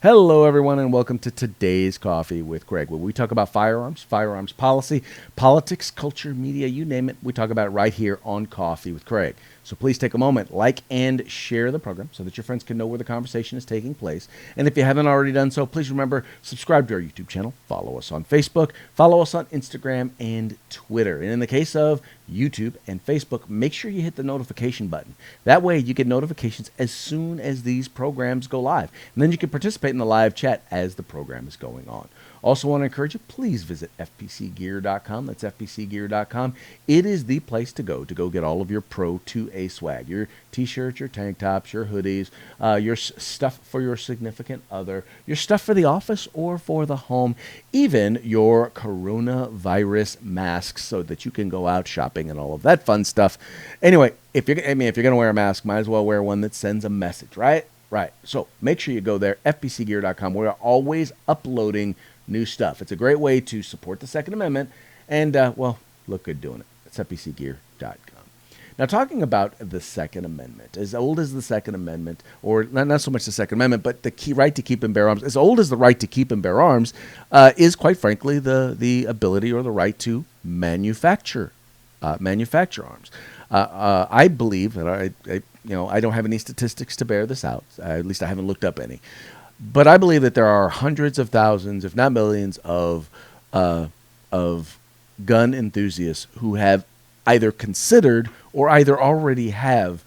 Hello, everyone, and welcome to today's Coffee with Craig, where we talk about firearms, firearms policy, politics, culture, media, you name it. We talk about it right here on Coffee with Craig. So please take a moment, like and share the program so that your friends can know where the conversation is taking place. And if you haven't already done so, please remember, subscribe to our YouTube channel, follow us on Facebook, follow us on Instagram and Twitter. And in the case of YouTube and Facebook, make sure you hit the notification button. That way you get notifications as soon as these programs go live. And then you can participate in the live chat as the program is going on. Also want to encourage you, please visit fpcgear.com. That's fpcgear.com. It is the place to go get all of your Pro 2A swag, your t-shirts, your tank tops, your hoodies, your stuff for your significant other, your stuff for the office or for the home, even your coronavirus masks so that you can go out shopping and all of that fun stuff. Anyway, if you're going to wear a mask, might as well wear one that sends a message, right? Right. So make sure you go there, fpcgear.com. We're always uploading new stuff. It's a great way to support the Second Amendment and, look good doing it. It's fpcgear.com. Now, talking about the Second Amendment, as old as the Second Amendment, or not so much the Second Amendment, but the right to keep and bear arms, as old as the right to keep and bear arms, is quite frankly the ability or the right to manufacture arms. I believe that I don't have any statistics to bear this out. At least I haven't looked up any. But I believe that there are hundreds of thousands, if not millions, of gun enthusiasts who have either considered or either already have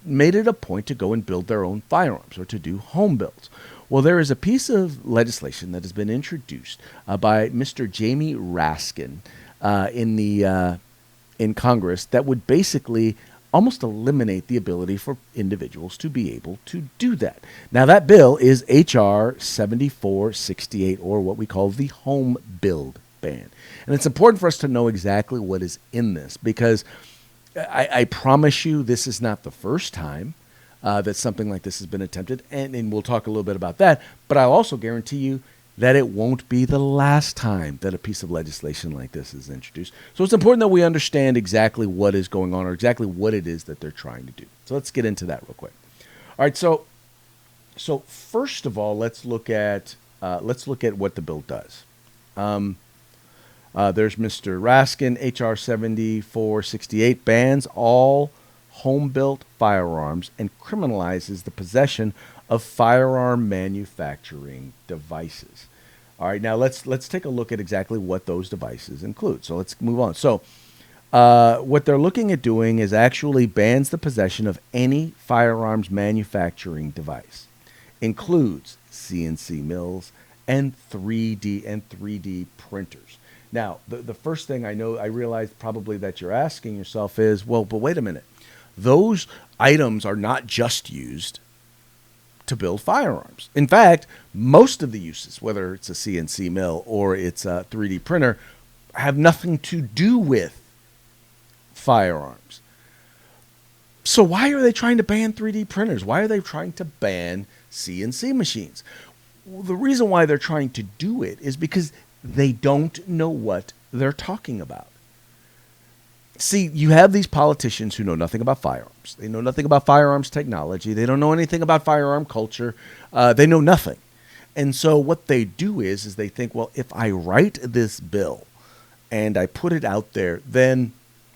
made it a point to go and build their own firearms or to do home builds. Well, there is a piece of legislation that has been introduced by Mr. Jamie Raskin in Congress that would basically almost eliminate the ability for individuals to be able to do that. Now, that bill is H.R. 7468, or what we call the home build ban. And it's important for us to know exactly what is in this, because I promise you this is not the first time that something like this has been attempted, and we'll talk a little bit about that, but I'll also guarantee you that it won't be the last time that a piece of legislation like this is introduced. So it's important that we understand exactly what is going on or exactly what it is that they're trying to do. So let's get into that real quick. All right, so first of all, let's look at what the bill does. There's Mr. Raskin. H.R. 7468 bans all home-built firearms and criminalizes the possession of firearm manufacturing devices. All right, now let's take a look at exactly what those devices include. So let's move on. So what they're looking at doing is actually bans the possession of any firearms manufacturing device. Includes CNC mills and 3D printers. Now, the first thing I realize probably that you're asking yourself is, well, but wait a minute. Those items are not just used to build firearms. In fact, most of the uses, whether it's a CNC mill or it's a 3D printer, have nothing to do with firearms. So why are they trying to ban 3D printers? Why are they trying to ban CNC machines? Well, the reason why they're trying to do it is because they don't know what they're talking about. See, you have these politicians who know nothing about firearms. They know nothing about firearms technology. They don't know anything about firearm culture. They know nothing. And so what they do is they think, well, if I write this bill and I put it out there, then,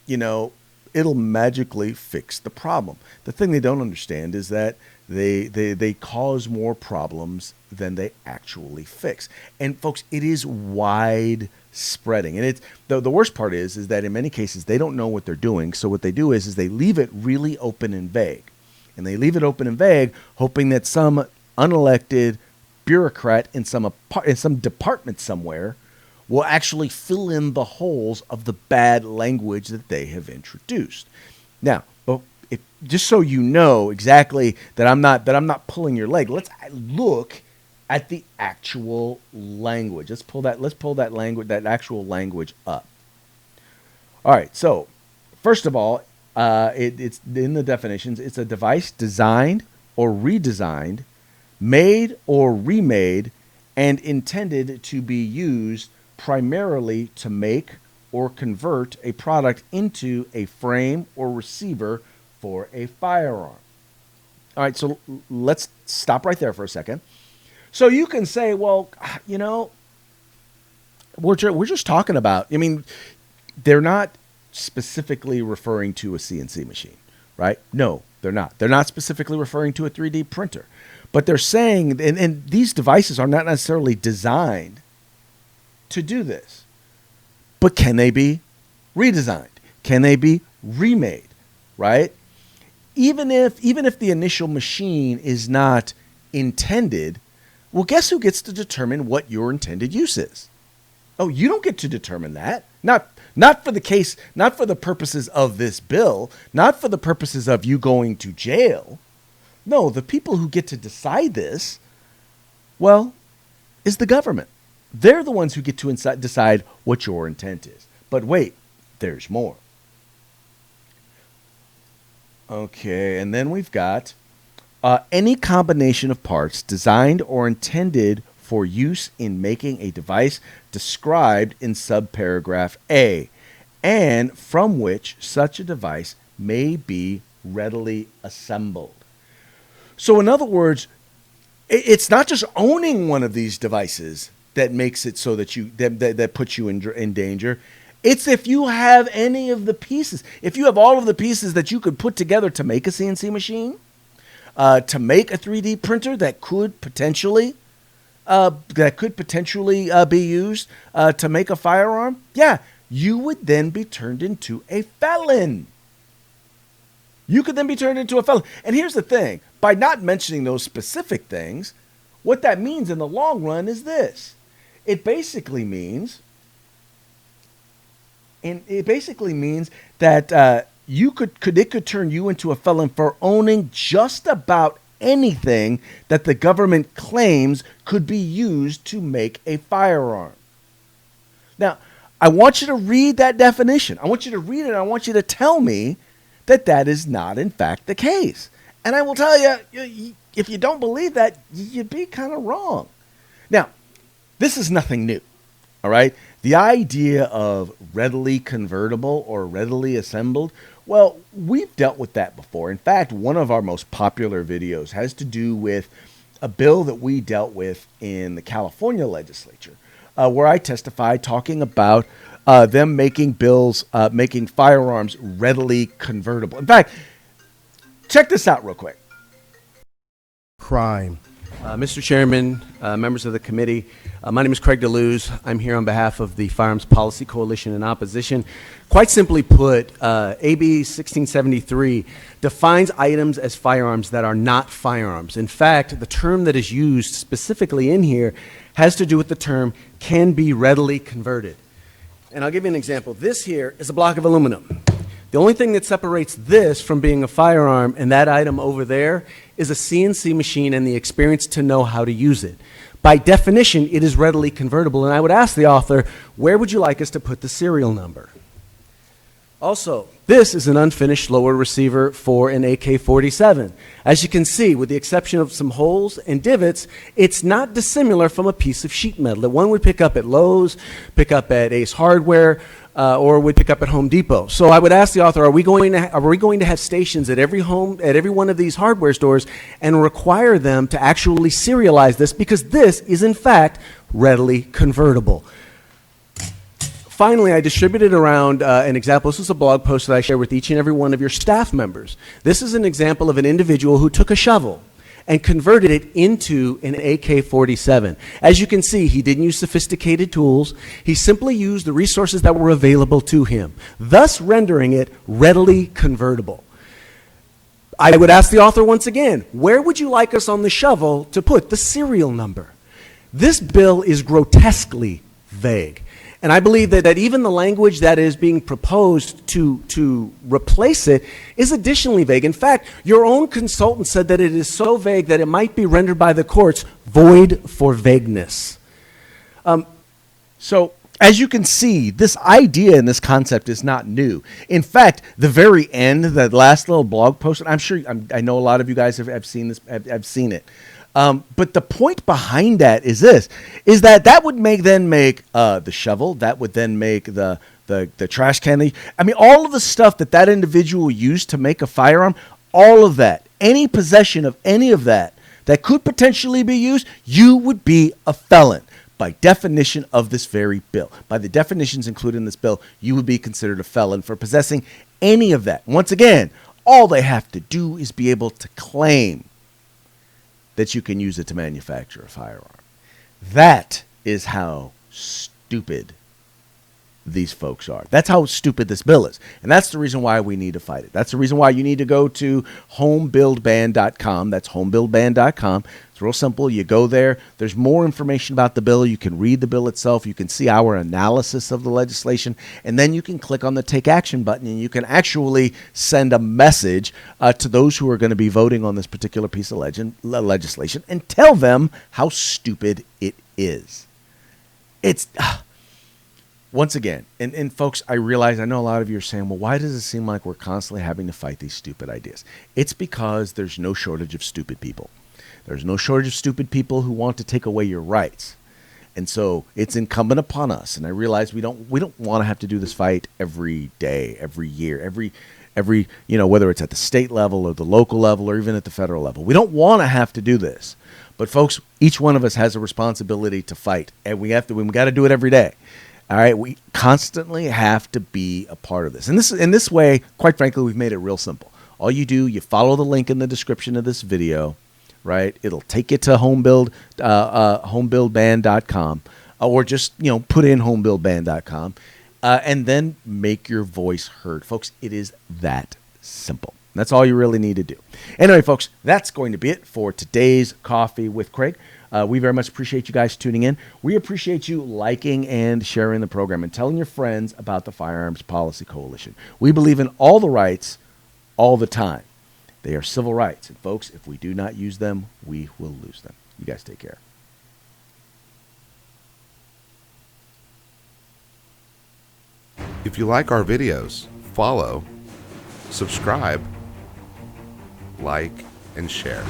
it'll magically fix the problem. The thing they don't understand is that they cause more problems than they actually fix. And folks, it is wide spreading. And it's the worst part is that in many cases they don't know what they're doing. So what they do is they leave it really open and vague. And they leave it open and vague, hoping that some unelected bureaucrat in some department somewhere will actually fill in the holes of the bad language that they have introduced. Now, just so you know exactly that I'm not pulling your leg, let's look at the actual language. Let's pull that actual language up. All right. So, first of all, it's in the definitions. It's a device designed or redesigned, made or remade, and intended to be used primarily to make or convert a product into a frame or receiver for a firearm. All right, so let's stop right there for a second. So you can say, well, you know, we're just talking about, I mean, they're not specifically referring to a CNC machine, right? No, they're not. They're not specifically referring to a 3D printer. But they're saying, and these devices are not necessarily designed to do this. But can they be redesigned? Can they be remade, right? Even if the initial machine is not intended, well, guess who gets to determine what your intended use is? Oh, you don't get to determine that. Not for the case, not for the purposes of this bill, not for the purposes of you going to jail. No, the people who get to decide this, well, is the government. They're the ones who get to decide what your intent is. But wait, there's more. Okay, and then we've got any combination of parts designed or intended for use in making a device described in subparagraph A, and from which such a device may be readily assembled. So in other words, it's not just owning one of these devices that makes it so that that puts you in danger. It's if you have any of the pieces. If you have all of the pieces that you could put together to make a CNC machine, to make a 3D printer that could potentially be used to make a firearm, yeah, you would then be turned into a felon. You could then be turned into a felon. And here's the thing. By not mentioning those specific things, what that means in the long run is this. It basically means that it could turn you into a felon for owning just about anything that the government claims could be used to make a firearm. Now, I want you to read that definition. I want you to read it. And I want you to tell me that that is not, in fact, the case. And I will tell you, if you don't believe that, you'd be kind of wrong. Now, this is nothing new, all right? The idea of readily convertible or readily assembled, well, we've dealt with that before. In fact, one of our most popular videos has to do with a bill that we dealt with in the California legislature, where I testified talking about them making bills, making firearms readily convertible. In fact, check this out real quick. Crime. Mr. Chairman, members of the committee, my name is Craig DeLuz. I'm here on behalf of the Firearms Policy Coalition in opposition. Quite simply put, AB 1673 defines items as firearms that are not firearms. In fact, the term that is used specifically in here has to do with the term can be readily converted. And I'll give you an example. This here is a block of aluminum. The only thing that separates this from being a firearm and that item over there is a CNC machine and the experience to know how to use it. By definition, it is readily convertible, and I would ask the author, where would you like us to put the serial number? Also, this is an unfinished lower receiver for an AK-47. As you can see, with the exception of some holes and divots, it's not dissimilar from a piece of sheet metal that one would pick up at Lowe's, pick up at Ace Hardware, or would pick up at Home Depot. So I would ask the author, are we going to have stations at every one of these hardware stores and require them to actually serialize this, because this is in fact readily convertible. Finally, I distributed around an example. This is a blog post that I share with each and every one of your staff members. This is an example of an individual who took a shovel and converted it into an AK-47. As you can see, he didn't use sophisticated tools. He simply used the resources that were available to him, thus rendering it readily convertible. I would ask the author once again, where would you like us on the shovel to put the serial number? This bill is grotesquely vague. And I believe that even the language that is being proposed to replace it is additionally vague. In fact, your own consultant said that it is so vague that it might be rendered by the courts void for vagueness. So, as you can see, this idea and this concept is not new. In fact, the very end, that last little blog post, and I know a lot of you guys have seen this, have seen it. But the point behind that is this, is that would then make the shovel, that would then make the trash can. I mean, all of the stuff that individual used to make a firearm, all of that, any possession of any of that that could potentially be used, you would be a felon. By definition of this very bill, by the definitions included in this bill, you would be considered a felon for possessing any of that. Once again, all they have to do is be able to claim that you can use it to manufacture a firearm. That is how stupid these folks are. That's how stupid this bill is. And that's the reason why we need to fight it. That's the reason why you need to go to homebuildban.com. That's homebuildban.com. It's real simple. You go there. There's more information about the bill. You can read the bill itself. You can see our analysis of the legislation. And then you can click on the Take Action button, and you can actually send a message to those who are going to be voting on this particular piece of legislation and tell them how stupid it is. It's... Once again, and folks, I realize, I know a lot of you are saying, well, why does it seem like we're constantly having to fight these stupid ideas? It's because there's no shortage of stupid people. There's no shortage of stupid people who want to take away your rights. And so it's incumbent upon us, and I realize we don't want to have to do this fight every day, every year, every whether it's at the state level or the local level or even at the federal level. We don't want to have to do this. But folks, each one of us has a responsibility to fight, and we got to do it every day. All right, we constantly have to be a part of this. And in this way, quite frankly, we've made it real simple. All you do, you follow the link in the description of this video, right? It'll take you to homebuildban.com, or just, put in homebuildban.com, and then make your voice heard. Folks, it is that simple. That's all you really need to do. Anyway, folks, that's going to be it for today's Coffee with Craig. We very much appreciate you guys tuning in. We appreciate you liking and sharing the program and telling your friends about the Firearms Policy Coalition. We believe in all the rights all the time. They are civil rights. And folks, if we do not use them, we will lose them. You guys take care. If you like our videos, follow, subscribe, like, and share.